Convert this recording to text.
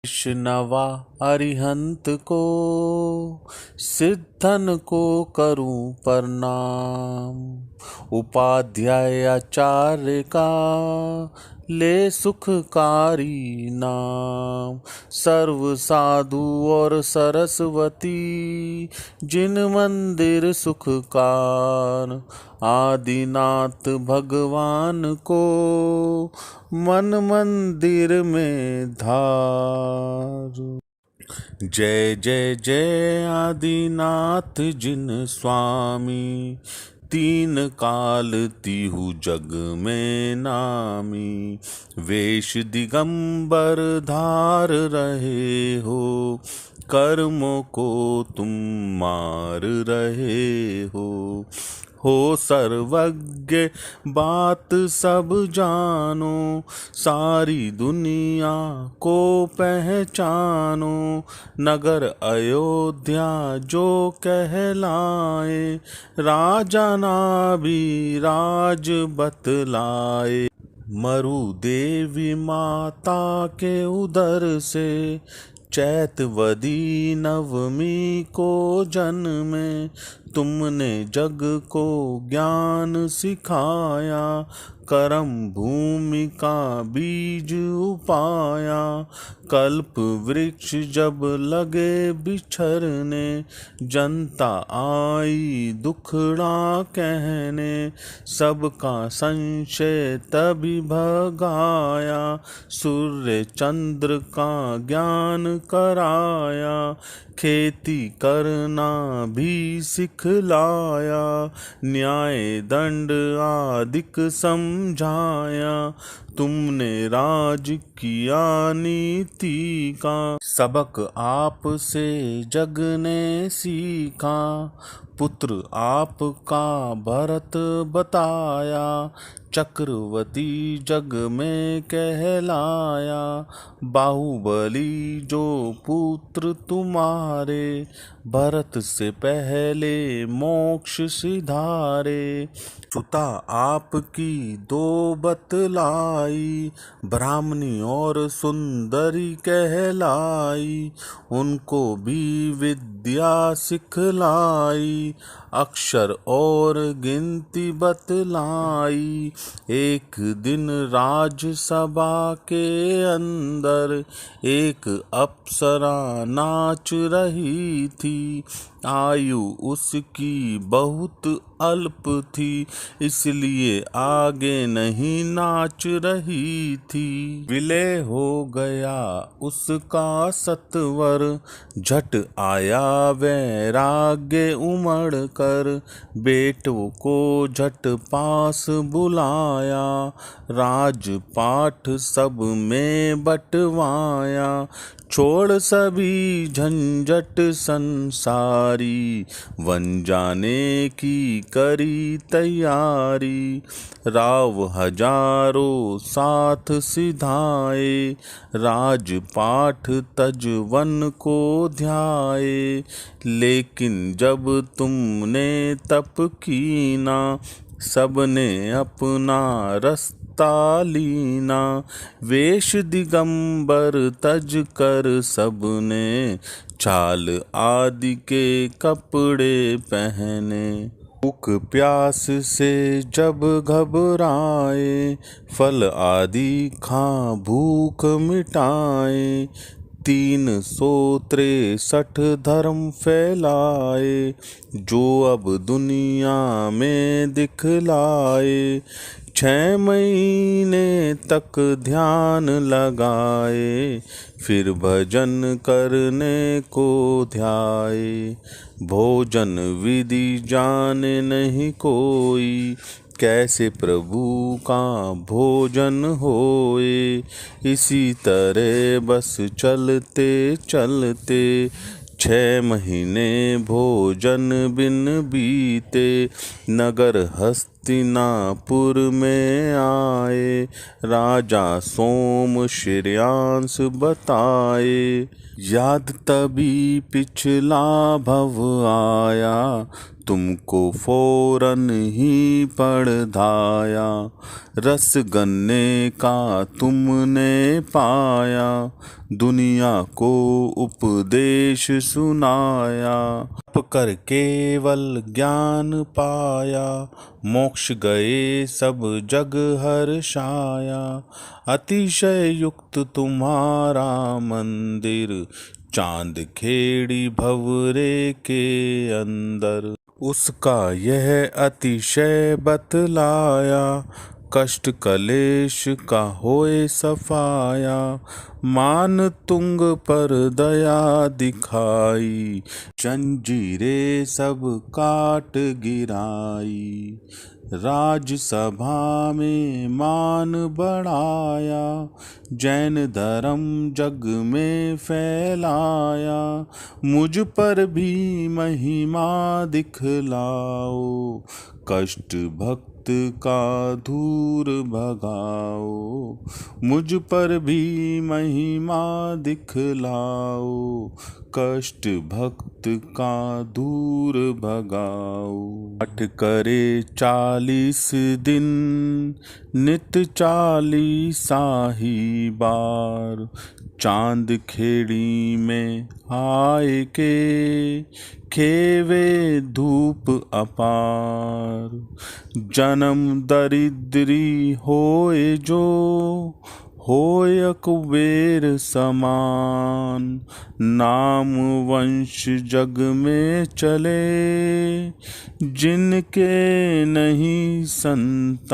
वैष्णवा अरिहंत को, सिद्धन को करूं प्रणाम। उपाध्याय आचार्य का ले सुखकारी नाम। सर्व साधु और सरस्वती जिन मंदिर सुखकार। आदिनाथ भगवान को मन मंदिर में धार। जय जय जय आदिनाथ जिन स्वामी, तीन काल तिहु जग में नामी। वेश दिगंबर धार रहे हो, कर्मों को तुम मार रहे हो सर्वज्ञ बात सब जानो। सारी दुनिया को पहचानो। नगर अयोध्या जो कहलाए, राजा ना भी राज बतलाए। मरु देवी माता के उदर से, चैतवदी नवमी को जन्मे। तुमने जग को ज्ञान सिखाया, कर्म भूमि का बीज उपाया। कल्प वृक्ष जब लगे बिछरने, जनता आई दुखड़ा कहने। सबका संशय तभी भगाया, सूर्य चंद्र का ज्ञान कराया। खेती करना भी सिखलाया, न्याय दंड आदिक समझाया। तुमने राज किया नीति का, सबक आपसे जग ने सीखा। पुत्र आपका भरत बताया, चक्रवर्ती जग में कहलाया। बाहुबली जो पुत्र तुम्हारे, भरत से पहले मोक्ष सिधारे। सुता आपकी दो बतलाई, ब्राह्मणी और सुंदरी कहलाई। उनको भी विद्या सिखलाई, अक्षर और गिनती बतलाई। एक दिन राजसभा के अंदर, एक अप्सरा नाच रही थी। आयु उसकी बहुत अल्प थी, इसलिए आगे नहीं नाच रही थी। विलय हो गया उसका सत्वर, झट आया वैराग्य उमड़ कर। बेटों को झट पास बुलाया, राजपाठ सब में बंटवाया। छोड़ सभी झंझट संसारी, वन जाने की करी तैयारी। राव हजारों साथ सिधाए, राजपाठ तज वन को ध्याए। लेकिन जब तुमने तप कीना, सबने अपना रास्ता लीना। वेश दिगंबर तज कर सबने, चाल आदि के कपड़े पहने। भूख प्यास से जब घबराए, फल आदि खा भूख मिटाए। 363 धर्म फैलाए, जो अब दुनिया में दिखलाए। 6 महीने तक ध्यान लगाए, फिर भजन करने को ध्याए। भोजन विधि जाने नहीं कोई, कैसे प्रभु का भोजन होए। इसी तरह बस चलते चलते, 6 महीने भोजन बिन बीते। नगर हस्तिनापुर में आए, राजा सोम श्रेयांस बताए। याद तभी पिछला भव आया, तुमको फौरन ही पढ़ धाया, रस गन्ने का तुमने पाया, दुनिया को उपदेश सुनाया, तप कर केवल ज्ञान पाया, मोक्ष गए सब जग हर्षाया, अतिशय युक्त तुम्हारा मंदिर, चांद खेड़ी भंवरे के अंदर, उसका यह अतिशय बतलाया, कष्ट कलेश का होए सफाया, मान तुंग पर दया दिखाई, जंजीरें सब काट गिराई, राजसभा में मान बढ़ाया, जैन धर्म जग में फैलाया, मुझ पर भी महिमा दिखलाओ, कष्ट भक्त का दूर भगाओ, मुझ पर भी महिमा दिखलाओ, कष्ट भक्त का दूर भगाओ। पाठ करे 40 दिन नित 40 ही बार, चांद खेड़ी में आए के खेवे धूप अपार, जन्म दरिद्री होए जो होय कुबेर समान, नाम वंश जग में चले जिनके नहीं संतान।